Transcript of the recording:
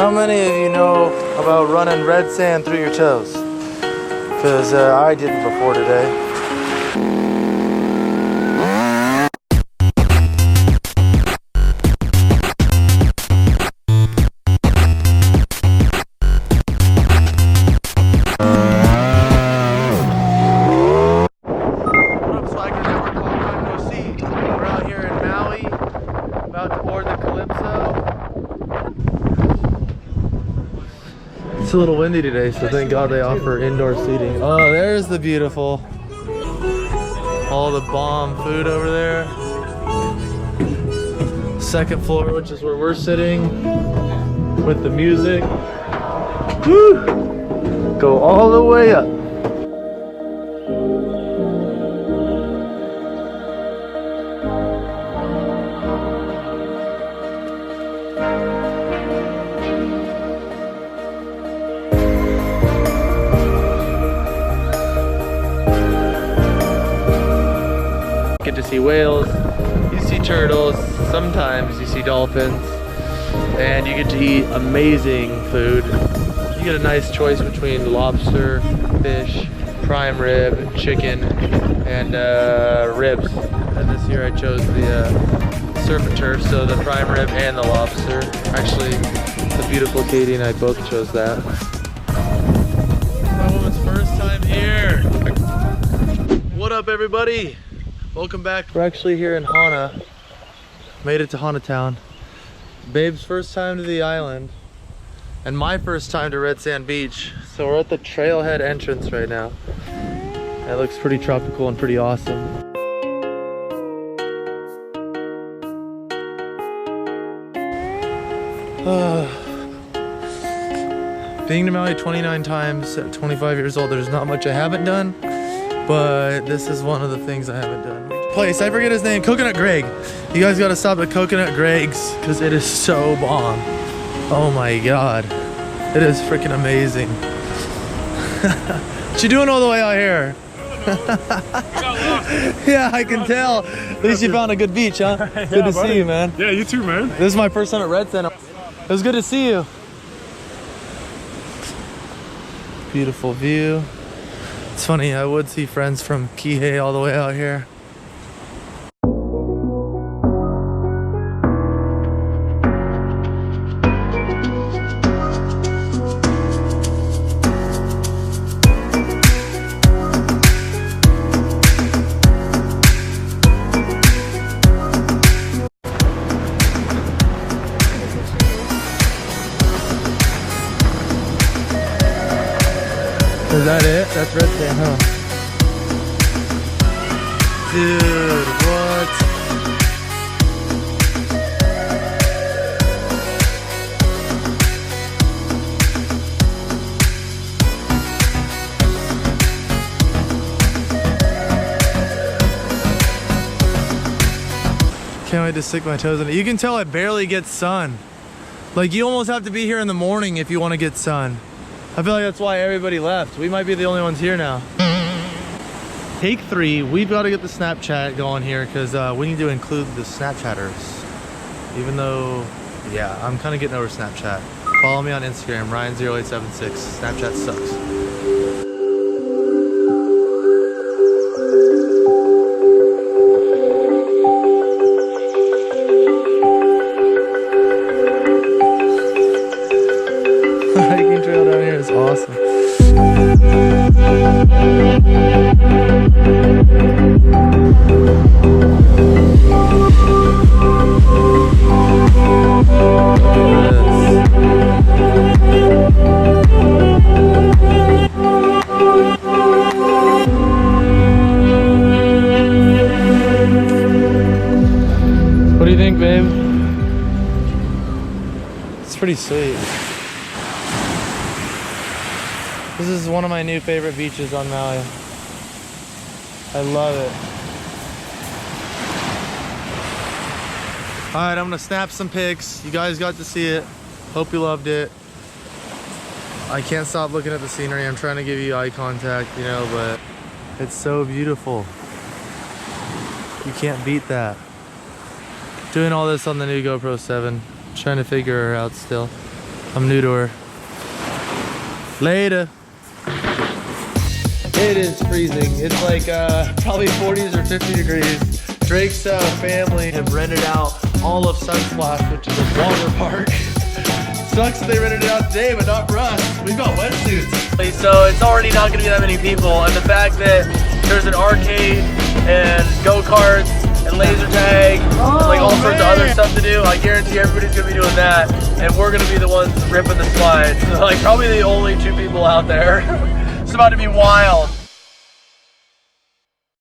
How many of you know about running red sand through your toes? Because I didn't before today. What up, Swagner Network? Long time no see. We're out here in Maui, about to board the Calypso. It's a little windy today, so thank God they offer indoor seating. Oh, there's the beautiful. All the bomb food over there. Second floor, which is where we're sitting with the music. Woo! Go all the way up. Get to see whales, you see turtles, sometimes you see dolphins, and you get to eat amazing food. You get a nice choice between lobster, fish, prime rib, chicken, and ribs. And this year I chose the surf and turf, so the prime rib and the lobster. Actually, the beautiful Katie and I both chose that. My woman's first time here. What up, everybody? Welcome back. We're actually here in Hana. Made it to Hana Town. Babe's first time to the island. And my first time to Red Sand Beach. So we're at the trailhead entrance right now. It looks pretty tropical and pretty awesome. Being to Maui 29 times at 25 years old, there's not much I haven't done. But this is one of the things I haven't done. Place, I forget his name, Coconut Greg. You guys gotta stop at Coconut Greg's because it is so bomb. Oh my God. It is freaking amazing. What you doing all the way out here? Yeah, I can tell. At least you found a good beach, huh? Good to see you, man. Yeah, you too, man. This is my first time at Red Sand. It was good to see you. Beautiful view. It's funny, I would see friends from Kihei all the way out here. Is that it? That's Red Sand, huh? Dude, what? Can't wait to stick my toes in it. You can tell it barely gets sun. Like, you almost have to be here in the morning if you want to get sun. I feel like that's why everybody left. We might be the only ones here now. Take 3, we've got to get the Snapchat going here because we need to include the Snapchatters. Even though, yeah, I'm kind of getting over Snapchat. Follow me on Instagram, Ryan0876. Snapchat sucks. Hiking trail down here is awesome. What do you think, babe? It's pretty sweet. This is one of my new favorite beaches on Maui. I love it. All right, I'm gonna snap some pics. You guys got to see it. Hope you loved it. I can't stop looking at the scenery. I'm trying to give you eye contact, you know, but it's so beautiful. You can't beat that. Doing all this on the new GoPro 7. Trying to figure her out still. I'm new to her. Later. It is freezing. It's like probably 40s or 50 degrees. Drake's family have rented out all of Sunsplash, which is a water park. Sucks that they rented it out today, but not for us. We've got wetsuits. So it's already not gonna be that many people, and the fact that there's an arcade and go-karts and laser tag and like all sorts of other stuff to do, I guarantee everybody's gonna be doing that, and we're gonna be the ones ripping the slides. So, like probably the only 2 people out there. It's about to be wild.